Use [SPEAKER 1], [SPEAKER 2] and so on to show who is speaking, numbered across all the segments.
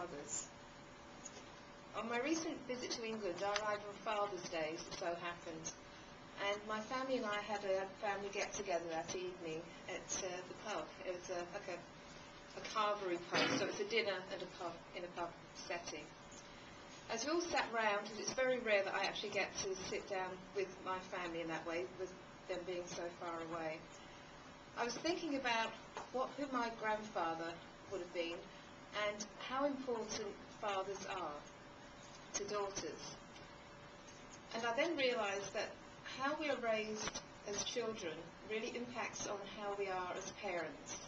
[SPEAKER 1] fathers. On my recent visit to England, I arrived on Father's Day, as it so happened, and my family and I had a family get-together that evening at the pub. It was like a carvery pub, so it's a dinner and a pub in a pub setting. As we all sat round, because it's very rare that I actually get to sit down with my family in that way, with them being so far away, I was thinking about who my grandfather would have been and how important fathers are to daughters. And I then realised that how we are raised as children really impacts on how we are as parents.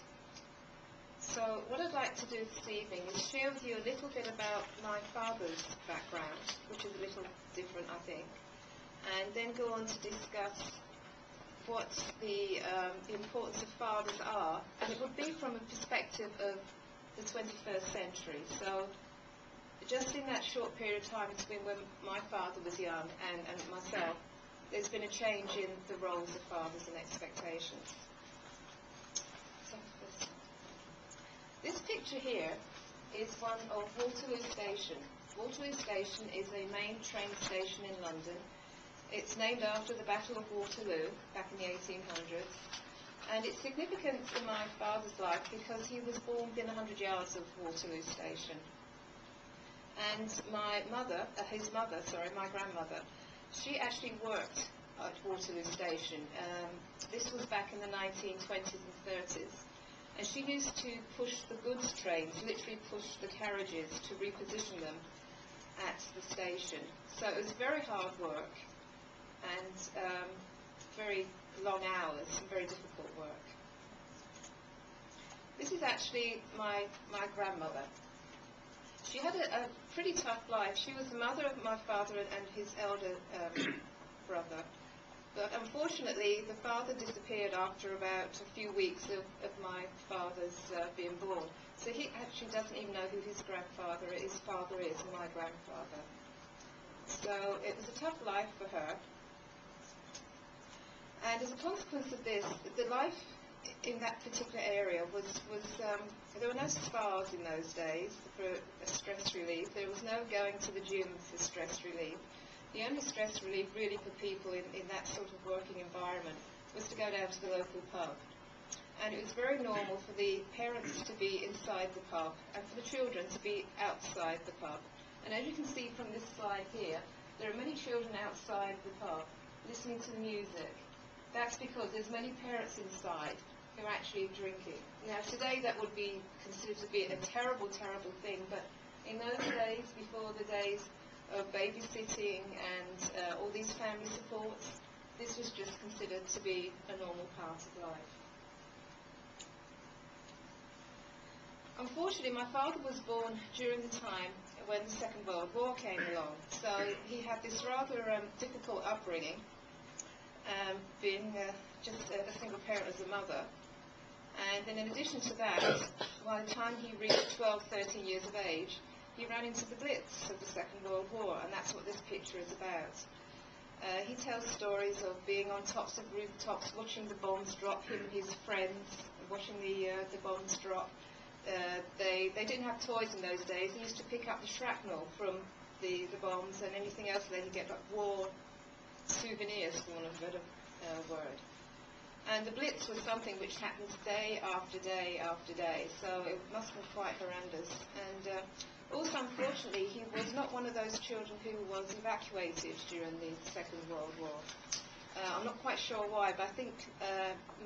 [SPEAKER 1] So what I'd like to do this evening is share with you a little bit about my father's background, which is a little different, I think, and then go on to discuss what the importance of fathers are, and it would be from a perspective of the 21st century. So just in that short period of time between when my father was young and myself, there's been a change in the roles of fathers and expectations. This picture here is one of Waterloo Station. Waterloo Station is a main train station in London. It's named after the Battle of Waterloo back in the 1800s. And it's significant in my father's life because he was born within 100 yards of Waterloo Station. And my mother, my grandmother, she actually worked at Waterloo Station. This was back in the 1920s and 30s. And she used to push the goods trains, literally push the carriages to reposition them at the station. So it was very hard work and very long hours and very difficult work. This is actually my grandmother. She had a pretty tough life. She was the mother of my father and his elder brother. But unfortunately, the father disappeared after about a few weeks of my father's being born. So he actually doesn't even know who his father is, my grandfather. So it was a tough life for her. And as a consequence of this, the life in that particular area was there were no spas in those days for stress relief. There was no going to the gym for stress relief. The only stress relief really for people in that sort of working environment was to go down to the local pub. And it was very normal for the parents to be inside the pub and for the children to be outside the pub. And as you can see from this slide here, there are many children outside the pub listening to the music. That's because there's many parents inside who are actually drinking. Now today that would be considered to be a terrible, terrible thing, but in those days, before the days of babysitting and all these family supports, this was just considered to be a normal part of life. Unfortunately, my father was born during the time when the Second World War came along, so he had this rather difficult upbringing, being just a single parent as a mother. And then in addition to that, by the time he reached 12, 13 years of age, he ran into the Blitz of the Second World War, and that's what this picture is about. He tells stories of being on tops of rooftops, watching the bombs drop, him and his friends, watching the bombs drop. They didn't have toys in those days. They used to pick up the shrapnel from the bombs and anything else. They could get like war souvenirs, for want of a better word. And the Blitz was something which happened day after day after day, so it must have been quite horrendous. And also, unfortunately, he was not one of those children who was evacuated during the Second World War. I'm not quite sure why, but I think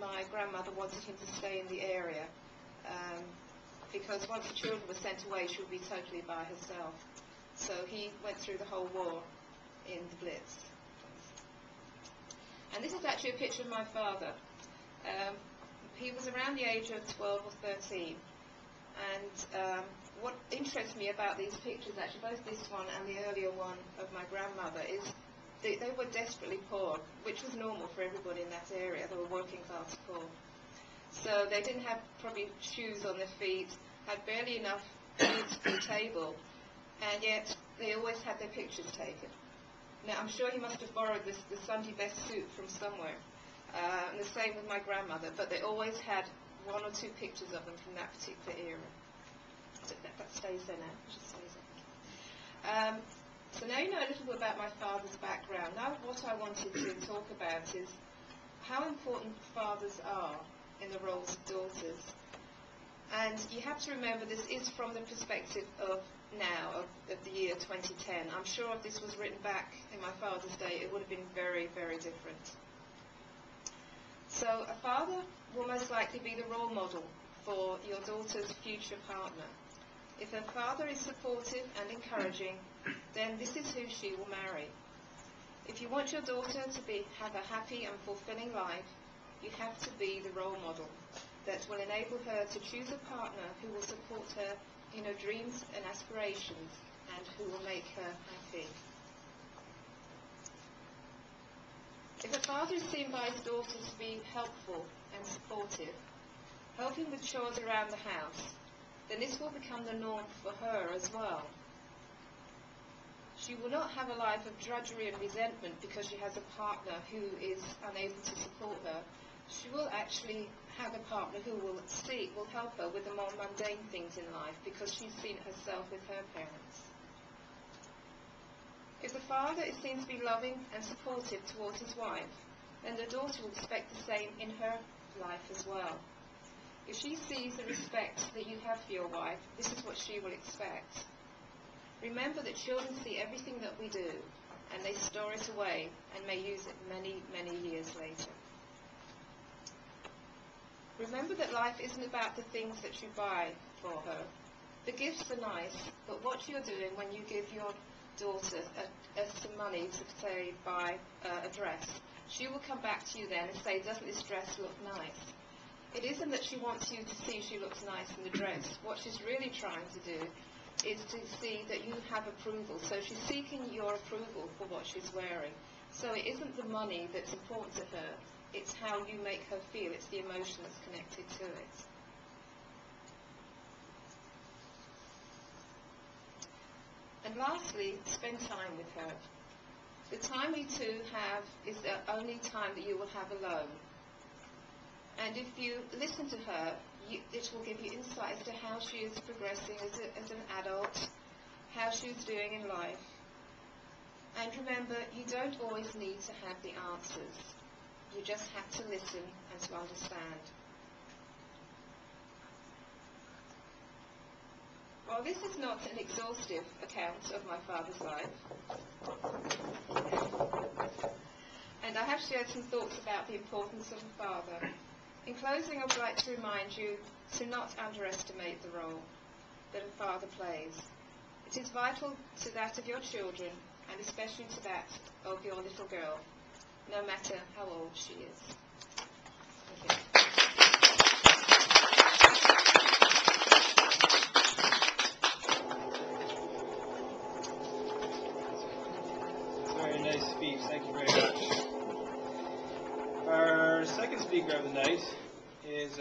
[SPEAKER 1] my grandmother wanted him to stay in the area because once the children were sent away, she would be totally by herself. So he went through the whole war in the Blitz. And this is actually a picture of my father. He was around the age of 12 or 13. And what interests me about these pictures, actually, both this one and the earlier one of my grandmother, is they were desperately poor, which was normal for everybody in that area. They were working class poor. So they didn't have probably shoes on their feet, had barely enough food to the table, and yet they always had their pictures taken. Now, I'm sure he must have borrowed the Sunday best suit from somewhere, and the same with my grandmother, but they always had one or two pictures of them from that particular era. So that stays there now. So now you know a little bit about my father's background. Now what I wanted to talk about is how important fathers are in the roles of daughters. And you have to remember this is from the perspective of now, of the year 2010. I'm sure if this was written back in my father's day, it would have been very, very different. So a father will most likely be the role model for your daughter's future partner. If her father is supportive and encouraging, then this is who she will marry. If you want your daughter to have a happy and fulfilling life, you have to be the role model that will enable her to choose a partner who will support her in her dreams and aspirations and who will make her happy. If a father is seen by his daughter to be helpful and supportive, helping with chores around the house, then this will become the norm for her as well. She will not have a life of drudgery and resentment because she has a partner who is unable to support her. She will actually have a partner who will help her with the more mundane things in life because she's seen it herself with her parents. If the father is seen to be loving and supportive towards his wife, then the daughter will expect the same in her life as well. If she sees the respect that you have for your wife, this is what she will expect. Remember that children see everything that we do, and they store it away and may use it many, many years later. Remember that life isn't about the things that you buy for her. The gifts are nice, but what you're doing when you give your daughter some money to, say, buy a dress, she will come back to you then and say, doesn't this dress look nice? It isn't that she wants you to see she looks nice in the dress. What she's really trying to do is to see that you have approval. So she's seeking your approval for what she's wearing. So it isn't the money that's important to her. It's how you make her feel. It's the emotion that's connected to it. And lastly, spend time with her. The time you two have is the only time that you will have alone. And if you listen to her, it will give you insight as to how she is progressing as an adult, how she's doing in life. And remember, you don't always need to have the answers. You just have to listen and to understand. While this is not an exhaustive account of my father's life, and I have shared some thoughts about the importance of a father, in closing I would like to remind you to not underestimate the role that a father plays. It is vital to that of your children, and especially to that of your little girl, no matter how old she is. Thank you.
[SPEAKER 2] Very nice speech. Thank you very much. Our second speaker of the night is